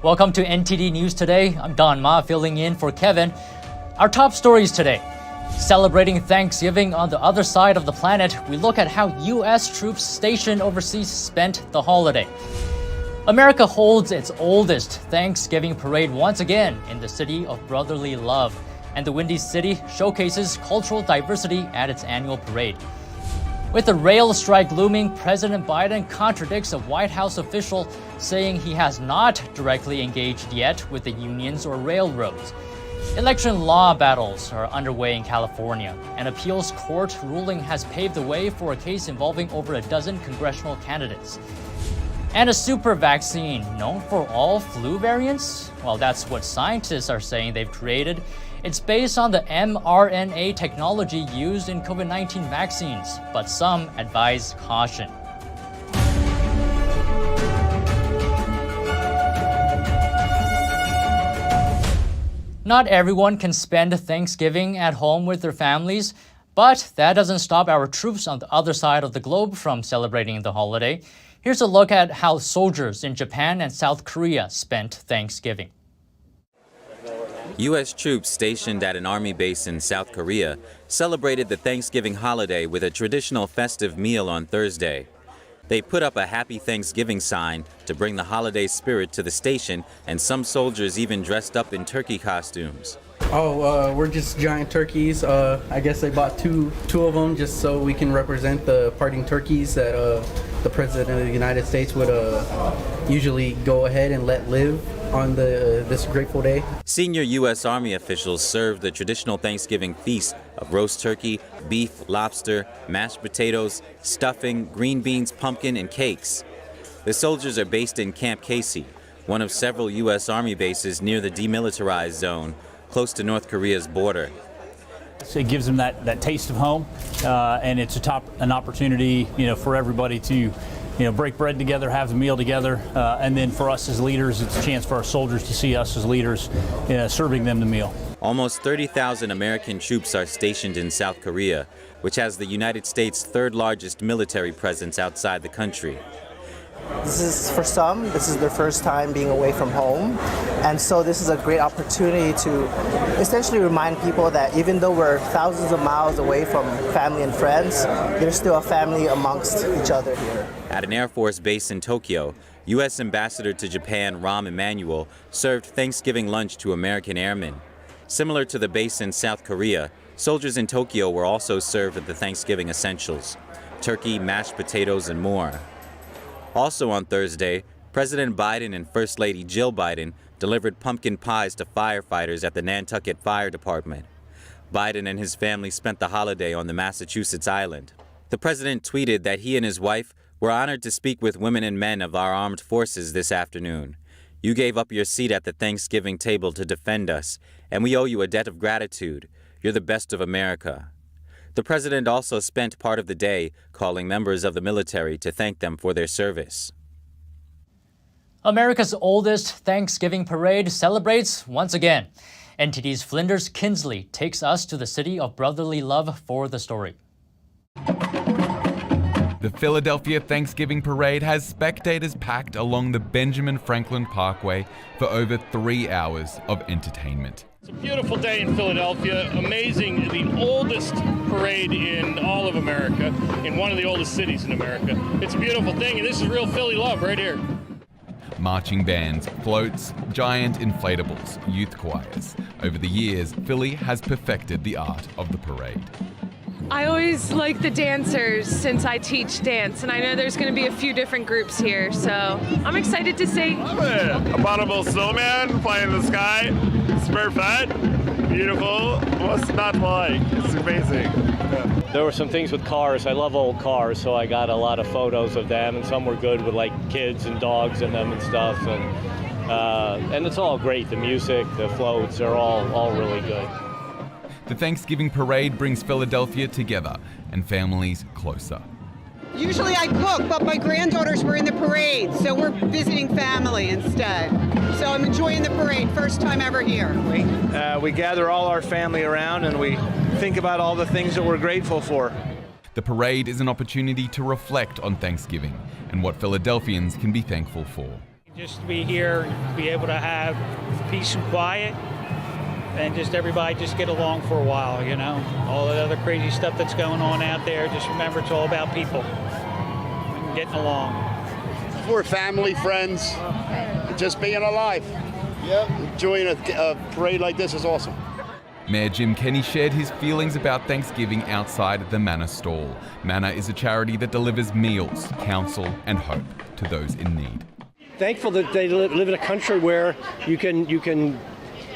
Welcome to NTD News Today. I'm Don Ma filling in for Kevin. Our top stories today. Celebrating Thanksgiving on the other side of the planet, we look at how U.S. troops stationed overseas spent the holiday. America holds its oldest Thanksgiving parade once again in the city of brotherly love, and the Windy City showcases cultural diversity at its annual parade. With the rail strike looming, President Biden contradicts a White House official saying he has not directly engaged yet with the unions or railroads. Election law battles are underway in California. An appeals court ruling has paved the way for a case involving over a dozen congressional candidates. And a super vaccine known for all flu variants? Well, that's what scientists are saying they've created. It's based on the mRNA technology used in COVID-19 vaccines, but some advise caution. Not everyone can spend Thanksgiving at home with their families, but that doesn't stop our troops on the other side of the globe from celebrating the holiday. Here's a look at how soldiers in Japan and South Korea spent Thanksgiving. U.S. troops stationed at an army base in South Korea celebrated the Thanksgiving holiday with a traditional festive meal on Thursday. They put up a Happy Thanksgiving sign to bring the holiday spirit to the station, and some soldiers even dressed up in turkey costumes. We're just giant turkeys. I guess they bought two of them just so we can represent the parting turkeys that the President of the United States would usually go ahead and let live on this grateful day. Senior U.S. Army officials served the traditional Thanksgiving feast of roast turkey, beef, lobster, mashed potatoes, stuffing, green beans, pumpkin, and cakes. The soldiers are based in Camp Casey, one of several U.S. Army bases near the demilitarized zone, close to North Korea's border. It gives them that taste of home, and it's an opportunity, for everybody to, break bread together, have the meal together, and then for us as leaders, it's a chance for our soldiers to see us as leaders serving them the meal. Almost 30,000 American troops are stationed in South Korea, which has the United States' third largest military presence outside the country. This is, for some, this is their first time being away from home, and so this is a great opportunity to essentially remind people that even though we're thousands of miles away from family and friends, there's still a family amongst each other here. At an Air Force base in Tokyo, U.S. Ambassador to Japan Rahm Emanuel served Thanksgiving lunch to American airmen. Similar to the base in South Korea, soldiers in Tokyo were also served with the Thanksgiving essentials: turkey, mashed potatoes, and more. Also on Thursday, President Biden and First Lady Jill Biden delivered pumpkin pies to firefighters at the Nantucket Fire Department. Biden and his family spent the holiday on the Massachusetts island. The president tweeted that he and his wife were honored to speak with women and men of our armed forces this afternoon. You gave up your seat at the Thanksgiving table to defend us, and we owe you a debt of gratitude. You're the best of America. The president also spent part of the day calling members of the military to thank them for their service. America's oldest Thanksgiving parade celebrates once again. NTD's Flinders Kinsley takes us to the city of brotherly love for the story. The Philadelphia Thanksgiving Parade has spectators packed along the Benjamin Franklin Parkway for over 3 hours of entertainment. It's a beautiful day in Philadelphia, amazing, the oldest parade in all of America, in one of the oldest cities in America. It's a beautiful thing, and this is real Philly love right here. Marching bands, floats, giant inflatables, youth choirs. Over the years, Philly has perfected the art of the parade. I always like the dancers since I teach dance, and I know there's going to be a few different groups here, so I'm excited to see. Love it! Abominable snowman flying in the sky. Super fun, beautiful. What's not to like? It's amazing. Yeah. There were some things with cars. I love old cars, so I got a lot of photos of them, and some were good with like kids and dogs in them and stuff. And it's all great. The music, the floats, they're all really good. The Thanksgiving Parade brings Philadelphia together and families closer. Usually I cook, but my granddaughters were in the parade, so we're visiting family instead. So I'm enjoying the parade, first time ever here. We gather all our family around and we think about all the things that we're grateful for. The parade is an opportunity to reflect on Thanksgiving and what Philadelphians can be thankful for. Just to be here, be able to have peace and quiet, and just everybody just get along for a while, you know. All the other crazy stuff that's going on out there, just remember it's all about people and getting along. We're family, friends, just being alive. Enjoying a parade like this is awesome. Mayor Jim Kenney shared his feelings about Thanksgiving outside the Mrna stall. Mrna is a charity that delivers meals, counsel, and hope to those in need. Thankful that they live in a country where you can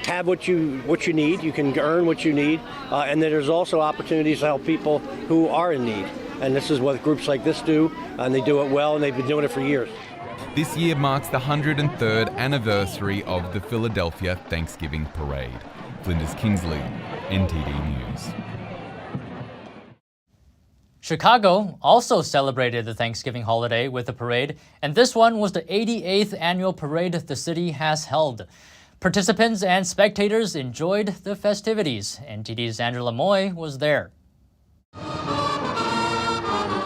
have what you need, you can earn what you need, and that there's also opportunities to help people who are in need. And this is what groups like this do, and they do it well, and they've been doing it for years. This year marks the 103rd anniversary of the Philadelphia Thanksgiving Parade. Flinders Kingsley, NTD News. Chicago also celebrated the Thanksgiving holiday with a parade, and this one was the 88th annual parade the city has held. Participants and spectators enjoyed the festivities. NTD's Andrew Lamoy was there.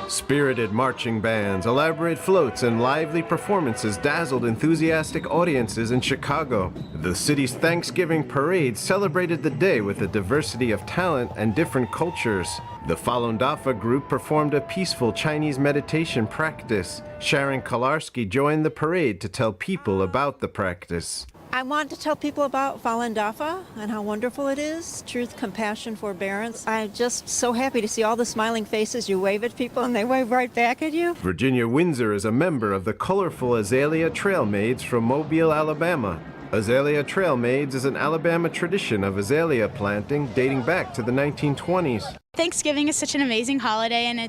Spirited marching bands, elaborate floats, and lively performances dazzled enthusiastic audiences in Chicago. The city's Thanksgiving parade celebrated the day with a diversity of talent and different cultures. The Falun Dafa group performed a peaceful Chinese meditation practice. Sharon Kolarski joined the parade to tell people about the practice. I want to tell people about Falun Dafa and how wonderful it is. Truth, compassion, forbearance. I'm just so happy to see all the smiling faces. You wave at people and they wave right back at you. Virginia Windsor is a member of the colorful Azalea Trail Maids from Mobile, Alabama. Azalea Trail Maids is an Alabama tradition of azalea planting dating back to the 1920s. Thanksgiving is such an amazing holiday, and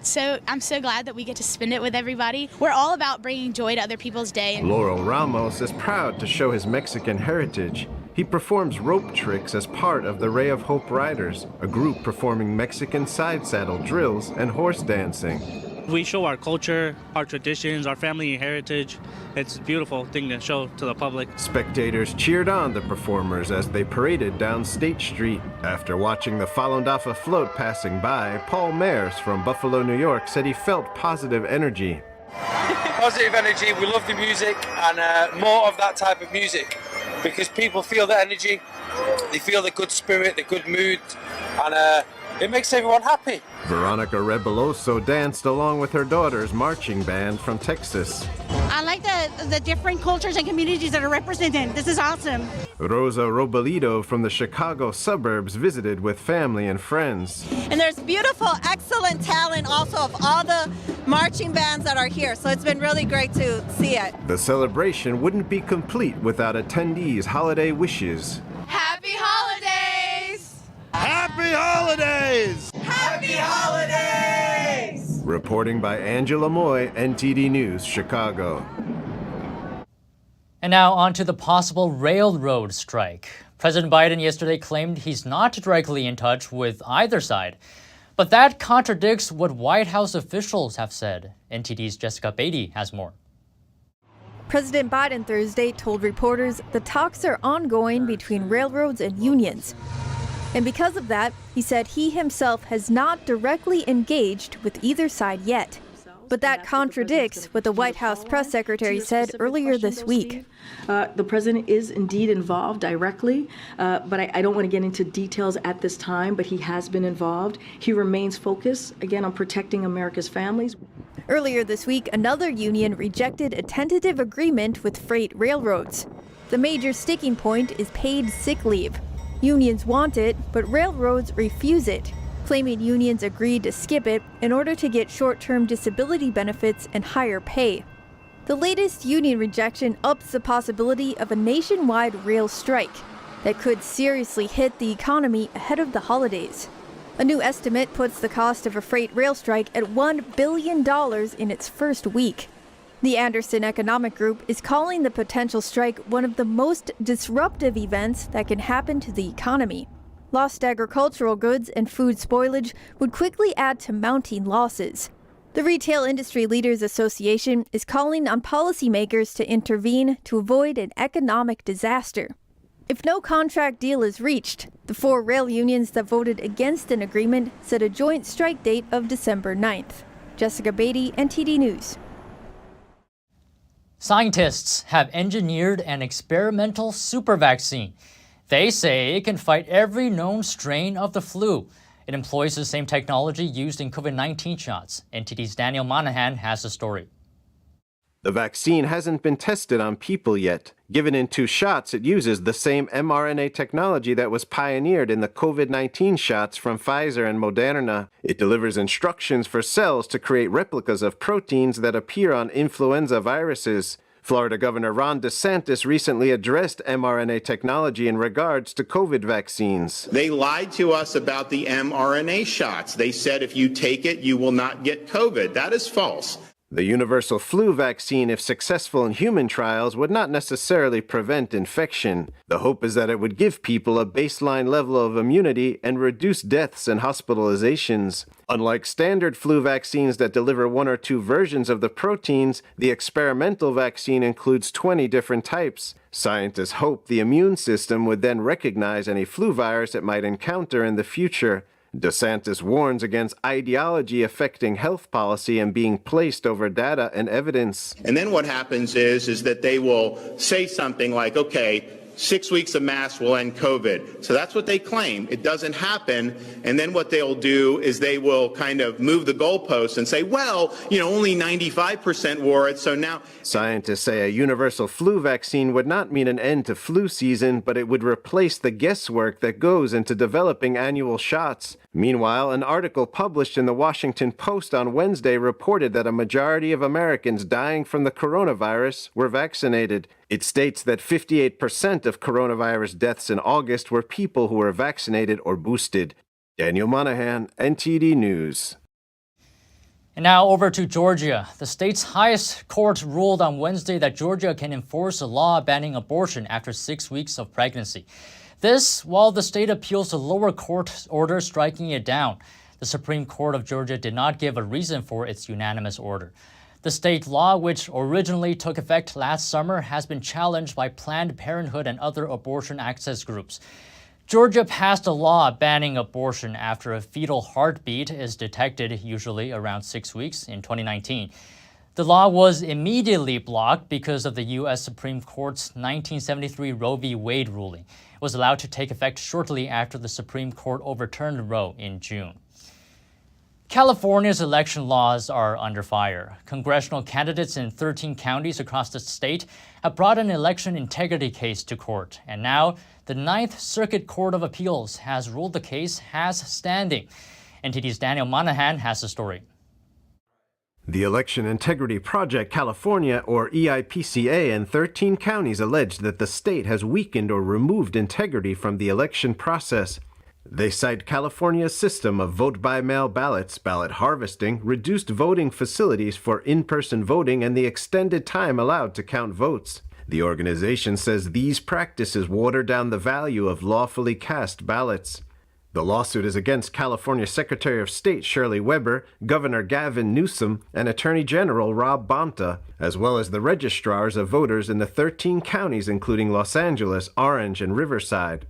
I'm so glad that we get to spend it with everybody. We're all about bringing joy to other people's day. Laurel Ramos is proud to show his Mexican heritage. He performs rope tricks as part of the Ray of Hope Riders, a group performing Mexican side saddle drills and horse dancing. We show our culture, our traditions, our family heritage. It's a beautiful thing to show to the public. Spectators cheered on the performers as they paraded down State Street. After watching the Falun Dafa float passing by, Paul Mayers from Buffalo, New York said he felt positive energy. Positive energy, we love the music, and more of that type of music, because people feel the energy, they feel the good spirit, the good mood, and it makes everyone happy. Veronica Rebeloso danced along with her daughter's marching band from Texas. I like the different cultures and communities that are represented. This is awesome. Rosa Robolido from the Chicago suburbs visited with family and friends. And there's beautiful, excellent talent also of all the marching bands that are here. So it's been really great to see it. The celebration wouldn't be complete without attendees' holiday wishes. Happy holidays! Happy holidays! Happy holidays! Reporting by Angela Moy, NTD News, Chicago. And now on to the possible railroad strike. President Biden yesterday claimed he's not directly in touch with either side. But that contradicts what White House officials have said. NTD's Jessica Beatty has more. President Biden Thursday told reporters the talks are ongoing between railroads and unions. And because of that, he said he himself has not directly engaged with either side yet. But that contradicts what the White House press secretary said earlier this week. The president is indeed involved directly, but I don't want to get into details at this time, but he has been involved. He remains focused, again, on protecting America's families. Earlier this week, another union rejected a tentative agreement with freight railroads. The major sticking point is paid sick leave. Unions want it, but railroads refuse it, claiming unions agreed to skip it in order to get short-term disability benefits and higher pay. The latest union rejection ups the possibility of a nationwide rail strike that could seriously hit the economy ahead of the holidays. A new estimate puts the cost of a freight rail strike at $1 billion in its first week. The Anderson Economic Group is calling the potential strike one of the most disruptive events that can happen to the economy. Lost agricultural goods and food spoilage would quickly add to mounting losses. The Retail Industry Leaders Association is calling on policymakers to intervene to avoid an economic disaster. If no contract deal is reached, the 4 rail unions that voted against an agreement set a joint strike date of December 9th. Jessica Beatty, NTD News. Scientists have engineered an experimental super vaccine. They say it can fight every known strain of the flu. It employs the same technology used in COVID-19 shots. NTD's Daniel Monahan has the story. The vaccine hasn't been tested on people yet. Given in 2 shots, it uses the same mRNA technology that was pioneered in the COVID-19 shots from Pfizer and Moderna. It delivers instructions for cells to create replicas of proteins that appear on influenza viruses. Florida Governor Ron DeSantis recently addressed mRNA technology in regards to COVID vaccines. They lied to us about the mRNA shots. They said if you take it, you will not get COVID. That is false. The universal flu vaccine, if successful in human trials, would not necessarily prevent infection. The hope is that it would give people a baseline level of immunity and reduce deaths and hospitalizations. Unlike standard flu vaccines that deliver 1 or 2 versions of the proteins, the experimental vaccine includes 20 different types. Scientists hope the immune system would then recognize any flu virus it might encounter in the future. DeSantis warns against ideology affecting health policy and being placed over data and evidence. And then what happens is that they will say something like, okay, 6 weeks of masks will end COVID. So that's what they claim. It doesn't happen. And then what they'll do is they will kind of move the goalposts and say, well, only 95% wore it. So now scientists say a universal flu vaccine would not mean an end to flu season, but it would replace the guesswork that goes into developing annual shots. Meanwhile, an article published in the Washington Post on Wednesday reported that a majority of Americans dying from the coronavirus were vaccinated. It states that 58% of coronavirus deaths in August were people who were vaccinated or boosted. Daniel Monahan, NTD News. And now over to Georgia. The state's highest court ruled on Wednesday that Georgia can enforce a law banning abortion after 6 weeks of pregnancy. This, while the state appeals to lower court order striking it down. The Supreme Court of Georgia did not give a reason for its unanimous order. The state law, which originally took effect last summer, has been challenged by Planned Parenthood and other abortion access groups. Georgia passed a law banning abortion after a fetal heartbeat is detected, usually around 6 weeks, in 2019. The law was immediately blocked because of the U.S. Supreme Court's 1973 Roe v. Wade ruling. It was allowed to take effect shortly after the Supreme Court overturned Roe in June. California's election laws are under fire. Congressional candidates in 13 counties across the state have brought an election integrity case to court. And now, the Ninth Circuit Court of Appeals has ruled the case has standing. NTD's Daniel Monahan has the story. The Election Integrity Project California, or EIPCA, and 13 counties alleged that the state has weakened or removed integrity from the election process. They cite California's system of vote-by-mail ballots, ballot harvesting, reduced voting facilities for in-person voting, and the extended time allowed to count votes. The organization says these practices water down the value of lawfully cast ballots. The lawsuit is against California Secretary of State Shirley Weber, Governor Gavin Newsom, and Attorney General Rob Bonta, as well as the registrars of voters in the 13 counties including Los Angeles, Orange, and Riverside.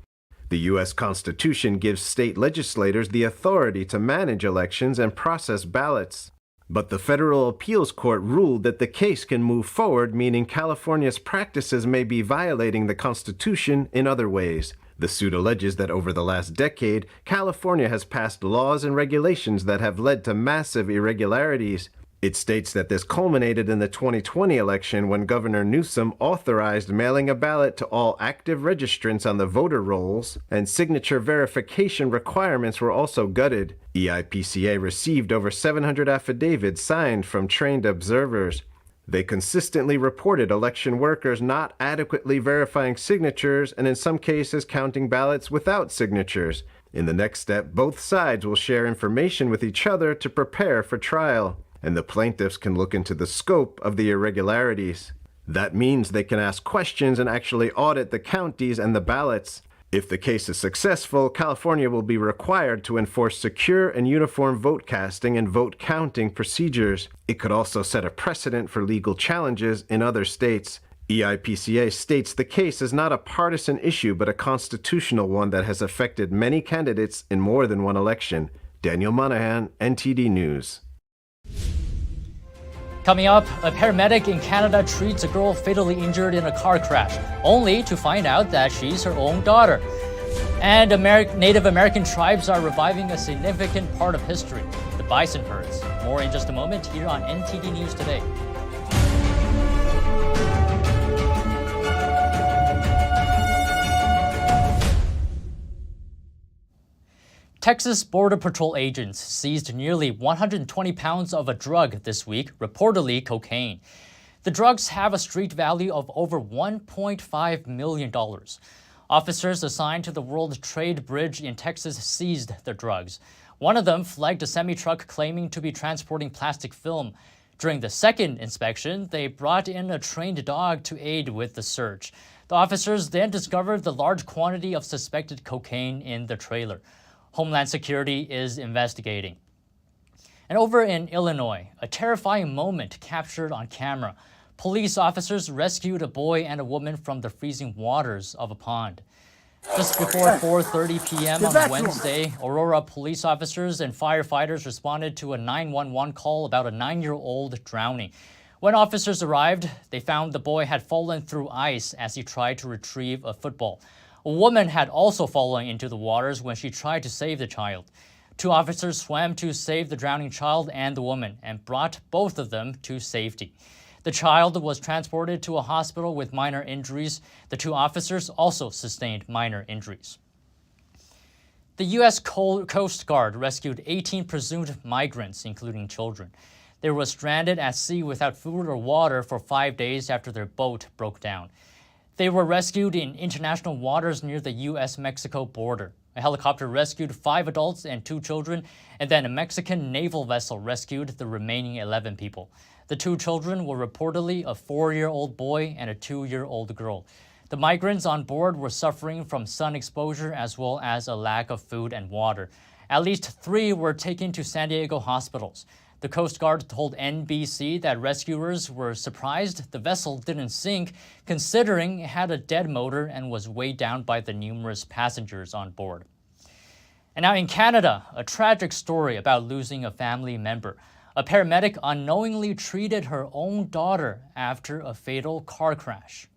The U.S. Constitution gives state legislators the authority to manage elections and process ballots. But the Federal Appeals Court ruled that the case can move forward, meaning California's practices may be violating the Constitution in other ways. The suit alleges that over the last decade, California has passed laws and regulations that have led to massive irregularities. It states that this culminated in the 2020 election when Governor Newsom authorized mailing a ballot to all active registrants on the voter rolls, and signature verification requirements were also gutted. EIPCA received over 700 affidavits signed from trained observers. They consistently reported election workers not adequately verifying signatures and in some cases counting ballots without signatures. In the next step, both sides will share information with each other to prepare for trial, and the plaintiffs can look into the scope of the irregularities. That means they can ask questions and actually audit the counties and the ballots. If the case is successful, California will be required to enforce secure and uniform vote casting and vote counting procedures. It could also set a precedent for legal challenges in other states. EIPCA states the case is not a partisan issue but a constitutional one that has affected many candidates in more than one election. Daniel Monahan, NTD News. Coming up, a paramedic in Canada treats a girl fatally injured in a car crash, only to find out that she's her own daughter. And Native American tribes are reviving a significant part of history, the bison herds. More in just a moment here on NTD News Today. Texas Border Patrol agents seized nearly 120 pounds of a drug this week, reportedly cocaine. The drugs have a street value of over $1.5 million. Officers assigned to the World Trade Bridge in Texas seized the drugs. One of them flagged a semi-truck claiming to be transporting plastic film. During the second inspection, they brought in a trained dog to aid with the search. The officers then discovered the large quantity of suspected cocaine in the trailer. Homeland Security is investigating. And over in Illinois, a terrifying moment captured on camera. Police officers rescued a boy and a woman from the freezing waters of a pond. Just before 4:30 p.m. on Wednesday, Aurora police officers and firefighters responded to a 911 call about a 9-year-old drowning. When officers arrived, they found the boy had fallen through ice as he tried to retrieve a football. A woman had also fallen into the waters when she tried to save the child. 2 officers swam to save the drowning child and the woman and brought both of them to safety. The child was transported to a hospital with minor injuries. The 2 officers also sustained minor injuries. The U.S. Coast Guard rescued 18 presumed migrants, including children. They were stranded at sea without food or water for 5 days after their boat broke down. They were rescued in international waters near the U.S.-Mexico border. A helicopter rescued 5 adults and 2 children, and then a Mexican naval vessel rescued the remaining 11 people. The 2 children were reportedly a 4-year-old boy and a 2-year-old girl. The migrants on board were suffering from sun exposure as well as a lack of food and water. At least 3 were taken to San Diego hospitals. The Coast Guard told NBC that rescuers were surprised the vessel didn't sink, considering it had a dead motor and was weighed down by the numerous passengers on board. And now in Canada, a tragic story about losing a family member. A paramedic unknowingly treated her own daughter after a fatal car crash.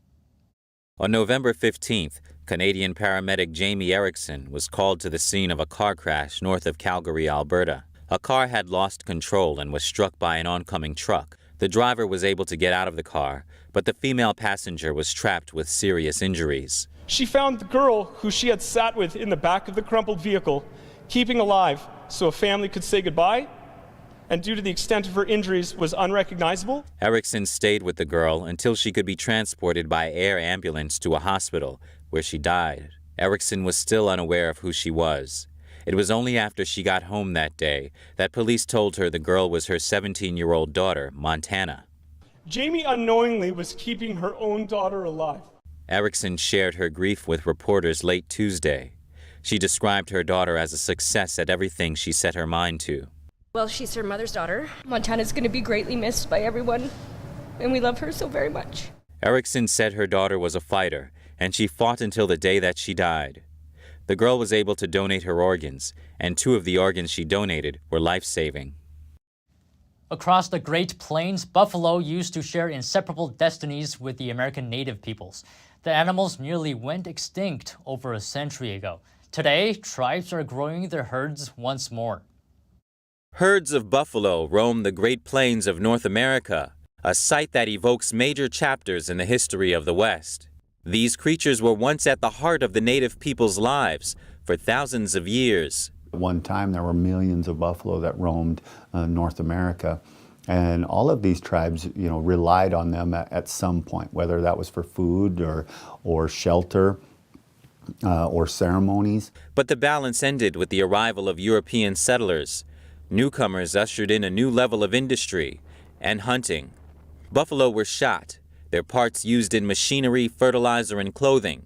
On November 15th, Canadian paramedic Jamie Erickson was called to the scene of a car crash north of Calgary, Alberta. A car had lost control and was struck by an oncoming truck. The driver was able to get out of the car, but the female passenger was trapped with serious injuries. She found the girl who she had sat with in the back of the crumpled vehicle, keeping alive so a family could say goodbye, and due to the extent of her injuries was unrecognizable. Erickson stayed with the girl until she could be transported by air ambulance to a hospital, where she died. Erickson was still unaware of who she was. It was only after she got home that day that police told her the girl was her 17-year-old daughter, Mrna. Jamie unknowingly was keeping her own daughter alive. Erickson shared her grief with reporters late Tuesday. She described her daughter as a success at everything she set her mind to. Well, she's her mother's daughter. Montana's going to be greatly missed by everyone, and we love her so very much. Erickson said her daughter was a fighter, and she fought until the day that she died. The girl was able to donate her organs, and 2 of the organs she donated were life-saving. Across the Great Plains, buffalo used to share inseparable destinies with the American native peoples. The animals nearly went extinct over a century ago. Today, tribes are growing their herds once more. Herds of buffalo roam the Great Plains of North America, a sight that evokes major chapters in the history of the West. These creatures were once at the heart of the native people's lives for thousands of years. At one time, there were millions of buffalo that roamed North America, and all of these tribes, relied on them at some point, whether that was for food or shelter or ceremonies. But the balance ended with the arrival of European settlers. Newcomers ushered in a new level of industry and hunting. Buffalo were shot, their parts used in machinery, fertilizer, and clothing.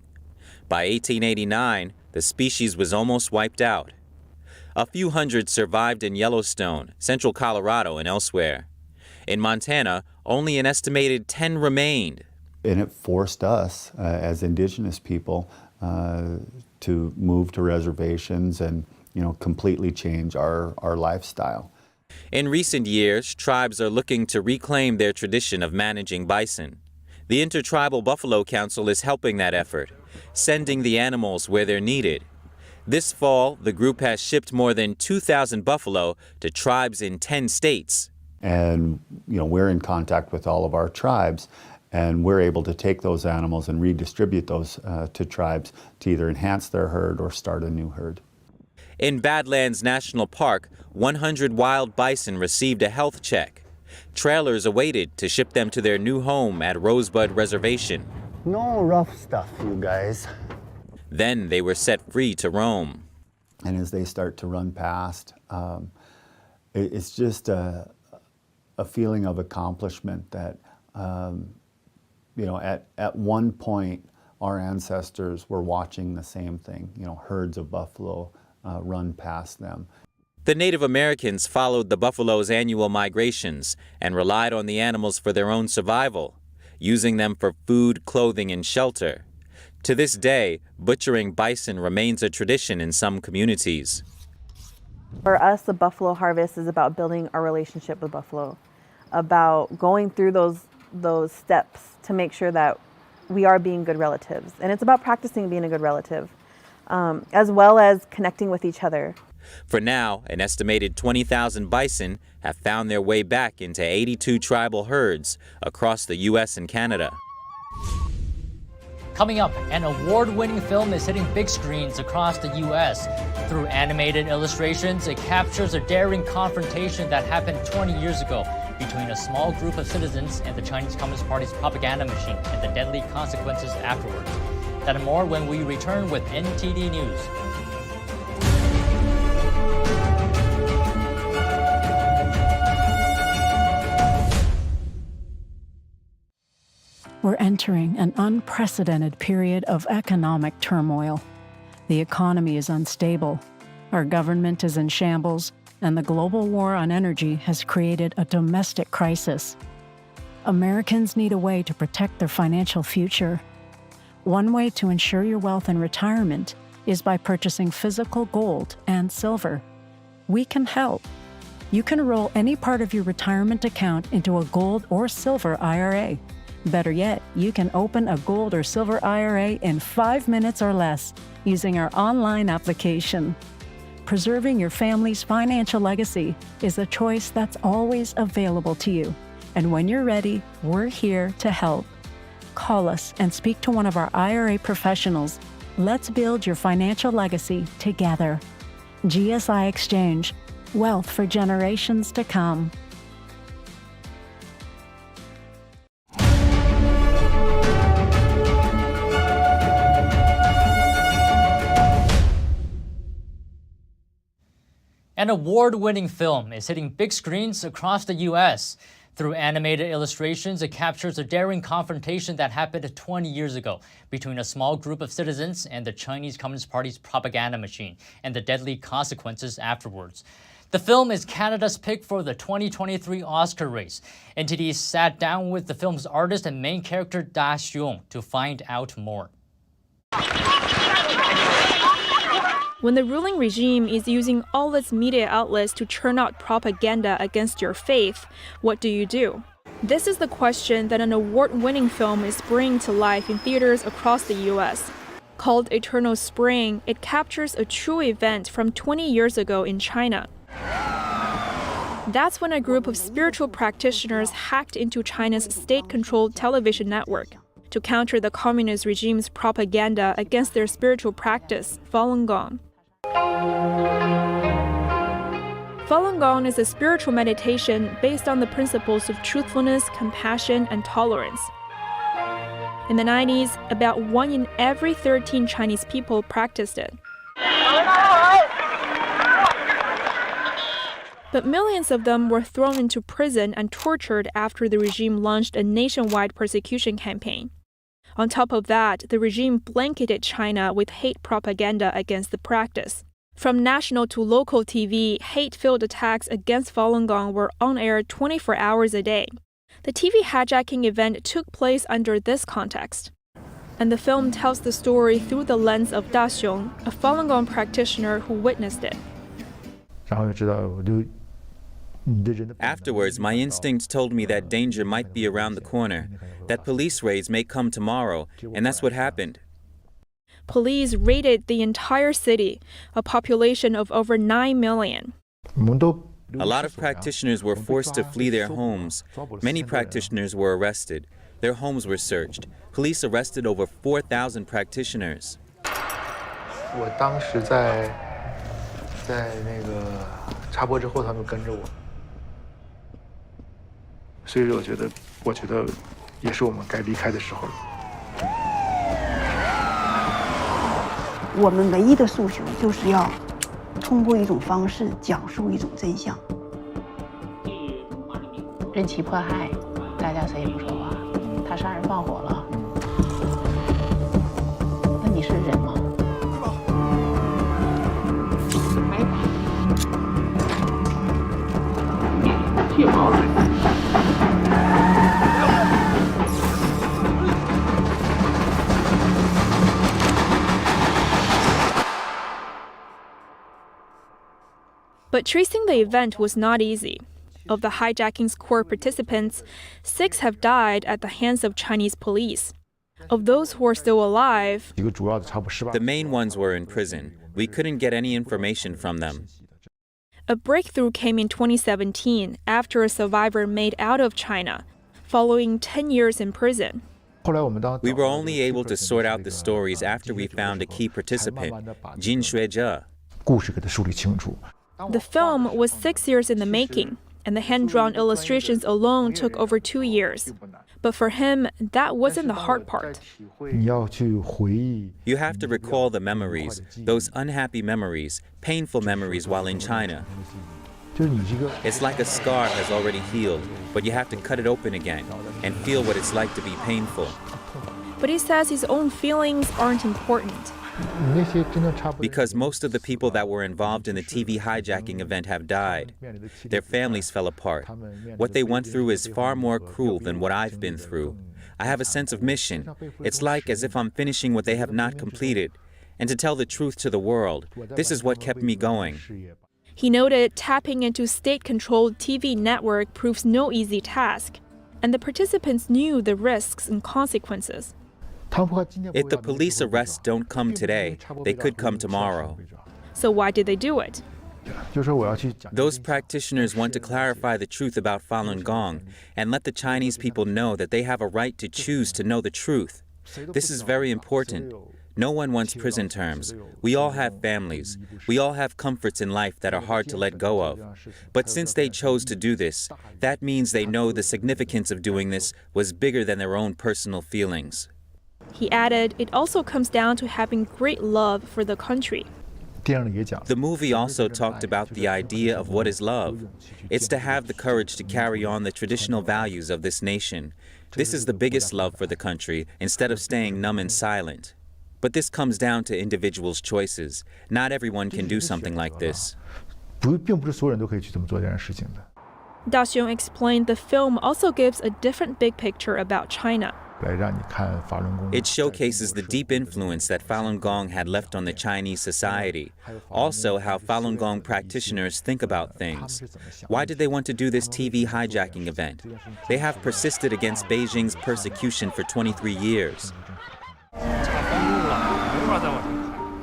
By 1889, the species was almost wiped out. A few hundred survived in Yellowstone, central Colorado, and elsewhere. In Montana, only an estimated 10 remained. And it forced us, as indigenous people, to move to reservations and completely change our lifestyle. In recent years, tribes are looking to reclaim their tradition of managing bison. The Intertribal Buffalo Council is helping that effort, sending the animals where they're needed. This fall, the group has shipped more than 2,000 buffalo to tribes in 10 states. And we're in contact with all of our tribes, and we're able to take those animals and redistribute those to tribes to either enhance their herd or start a new herd. In Badlands National Park, 100 wild bison received a health check. Trailers awaited to ship them to their new home at Rosebud Reservation. No rough stuff, you guys. Then they were set free to roam. And as they start to run past, it's just a feeling of accomplishment that, at one point, our ancestors were watching the same thing, herds of buffalo run past them. The Native Americans followed the buffalo's annual migrations and relied on the animals for their own survival, using them for food, clothing, and shelter. To this day, butchering bison remains a tradition in some communities. For us, the buffalo harvest is about building our relationship with buffalo, about going through those steps to make sure that we are being good relatives. And it's about practicing being a good relative, as well as connecting with each other. For now, an estimated 20,000 bison have found their way back into 82 tribal herds across the U.S. and Canada. Coming up, an award-winning film is hitting big screens across the U.S. Through animated illustrations, it captures a daring confrontation that happened 20 years ago between a small group of citizens and the Chinese Communist Party's propaganda machine and the deadly consequences afterwards. That and more when we return with NTD News. We're entering an unprecedented period of economic turmoil. The economy is unstable, our government is in shambles, and the global war on energy has created a domestic crisis. Americans need a way to protect their financial future. One way to ensure your wealth in retirement is by purchasing physical gold and silver. We can help. You can roll any part of your retirement account into a gold or silver IRA. Better yet, you can open a gold or silver IRA in 5 minutes or less using our online application. Preserving your family's financial legacy is a choice that's always available to you. And when you're ready, we're here to help. Call us and speak to one of our IRA professionals. Let's build your financial legacy together. GSI Exchange, wealth for generations to come. An award-winning film is hitting big screens across the U.S. Through animated illustrations, it captures a daring confrontation that happened 20 years ago between a small group of citizens and the Chinese Communist Party's propaganda machine and the deadly consequences afterwards. The film is Canada's pick for the 2023 Oscar race. NTD sat down with the film's artist and main character Da Xiong to find out more. When the ruling regime is using all its media outlets to churn out propaganda against your faith, what do? This is the question that an award-winning film is bringing to life in theaters across the U.S. Called Eternal Spring, it captures a true event from 20 years ago in China. That's when a group of spiritual practitioners hacked into China's state-controlled television network to counter the communist regime's propaganda against their spiritual practice, Falun Gong. Falun Gong is a spiritual meditation based on the principles of truthfulness, compassion, and tolerance. In the 90s, about 1 in every 13 Chinese people practiced it. But millions of them were thrown into prison and tortured after the regime launched a nationwide persecution campaign. On top of that, the regime blanketed China with hate propaganda against the practice. From national to local TV, hate-filled attacks against Falun Gong were on air 24 hours a day. The TV hijacking event took place under this context. And the film tells the story through the lens of Da Xiong, a Falun Gong practitioner who witnessed it. Afterwards, my instinct told me that danger might be around the corner, that police raids may come tomorrow, and that's what happened. Police raided the entire city, a population of over 9 million. A lot of practitioners were forced to flee their homes. Many practitioners were arrested. Their homes were searched. Police arrested over 4,000 practitioners. 我当时在那个插播之后，他们跟着我，所以我觉得也是我们该离开的时候了。我们唯一的诉求就是要通过一种方式讲述一种真相。任其迫害，大家谁也不说话。他杀人放火了，那你是人吗？ But tracing the event was not easy. Of the hijacking's core participants, 6 have died at the hands of Chinese police. Of those who are still alive, the main ones were in prison. We couldn't get any information from them. A breakthrough came in 2017 after a survivor made out of China, following 10 years in prison. We were only able to sort out the stories after we found a key participant, Jin Xuezhe. The film was 6 years in the making, and the hand-drawn illustrations alone took over 2 years. But for him, that wasn't the hard part. You have to recall the memories, those unhappy memories, painful memories while in China. It's like a scar has already healed, but you have to cut it open again and feel what it's like to be painful. But he says his own feelings aren't important. Because most of the people that were involved in the TV hijacking event have died. Their families fell apart. What they went through is far more cruel than what I've been through. I have a sense of mission. It's like as if I'm finishing what they have not completed. And to tell the truth to the world, this is what kept me going. He noted tapping into state-controlled TV network proves no easy task, and the participants knew the risks and consequences. If the police arrests don't come today, they could come tomorrow. So why did they do it? Those practitioners want to clarify the truth about Falun Gong and let the Chinese people know that they have a right to choose to know the truth. This is very important. No one wants prison terms. We all have families. We all have comforts in life that are hard to let go of. But since they chose to do this, that means they know the significance of doing this was bigger than their own personal feelings. He added, it also comes down to having great love for the country. The movie also talked about the idea of what is love. It's to have the courage to carry on the traditional values of this nation. This is the biggest love for the country, instead of staying numb and silent. But this comes down to individuals' choices. Not everyone can do something like this. Da-xiong explained the film also gives a different big picture about China. It showcases the deep influence that Falun Gong had left on the Chinese society. Also, how Falun Gong practitioners think about things. Why did they want to do this TV hijacking event? They have persisted against Beijing's persecution for 23 years.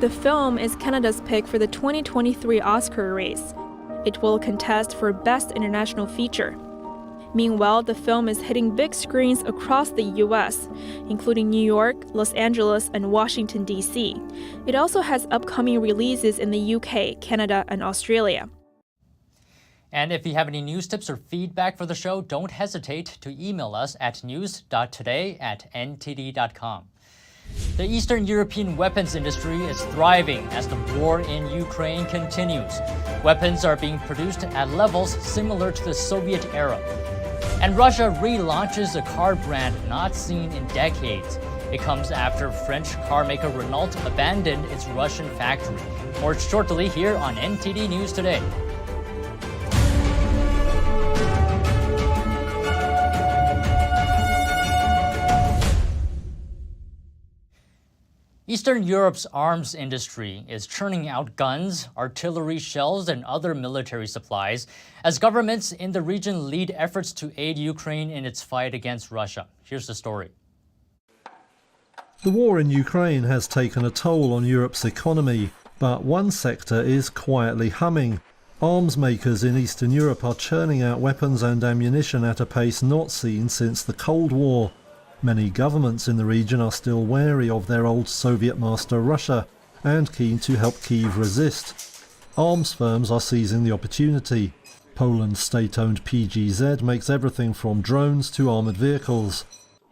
The film is Canada's pick for the 2023 Oscar race. It will contest for Best International Feature. Meanwhile, the film is hitting big screens across the U.S., including New York, Los Angeles, and Washington, D.C. It also has upcoming releases in the U.K., Canada, and Australia. And if you have any news tips or feedback for the show, don't hesitate to email us at news.today@ntd.com. The Eastern European weapons industry is thriving as the war in Ukraine continues. Weapons are being produced at levels similar to the Soviet era. And Russia relaunches a car brand not seen in decades. It comes after French carmaker Renault abandoned its Russian factory. More shortly here on NTD News Today. Eastern Europe's arms industry is churning out guns, artillery shells, and other military supplies as governments in the region lead efforts to aid Ukraine in its fight against Russia. Here's the story. The war in Ukraine has taken a toll on Europe's economy, but one sector is quietly humming. Arms makers in Eastern Europe are churning out weapons and ammunition at a pace not seen since the Cold War. Many governments in the region are still wary of their old Soviet master Russia and keen to help Kyiv resist. Arms firms are seizing the opportunity. Poland's state-owned PGZ makes everything from drones to armoured vehicles.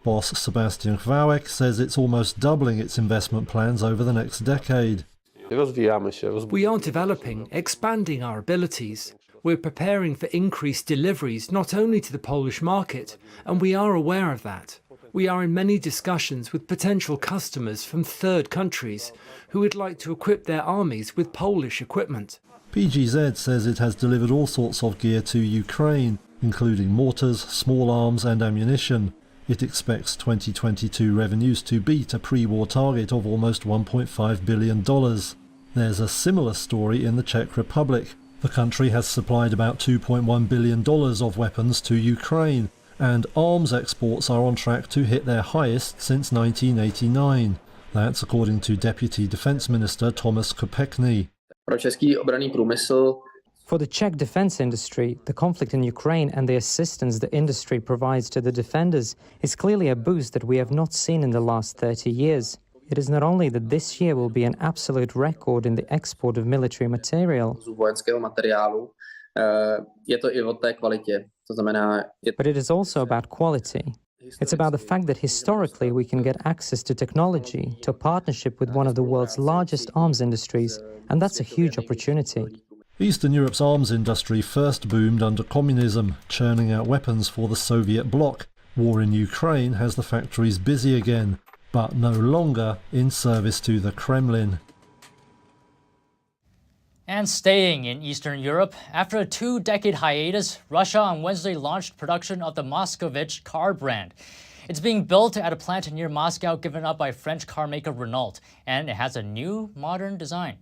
Boss Sebastian Chwałek says it's almost doubling its investment plans over the next decade. We are developing, expanding our abilities. We're preparing for increased deliveries not only to the Polish market, and we are aware of that. We are in many discussions with potential customers from third countries who would like to equip their armies with Polish equipment. PGZ says it has delivered all sorts of gear to Ukraine, including mortars, small arms and ammunition. It expects 2022 revenues to beat a pre-war target of almost $1.5 billion. There's a similar story in the Czech Republic. The country has supplied about $2.1 billion of weapons to Ukraine, and arms exports are on track to hit their highest since 1989. That's according to Deputy Defence Minister Thomas Kopechny. For the Czech defense industry, the conflict in Ukraine and the assistance the industry provides to the defenders is clearly a boost that we have not seen in the last 30 years. It is not only that this year will be an absolute record in the export of military material, but it is also about quality. It's about the fact that historically we can get access to technology, to a partnership with one of the world's largest arms industries, and that's a huge opportunity. Eastern Europe's arms industry first boomed under communism, churning out weapons for the Soviet bloc. War in Ukraine has the factories busy again, but no longer in service to the Kremlin. And staying in Eastern Europe, after a 2-decade hiatus, Russia on Wednesday launched production of the Moskvich car brand. It's being built at a plant near Moscow given up by French car maker Renault, and it has a new, modern design.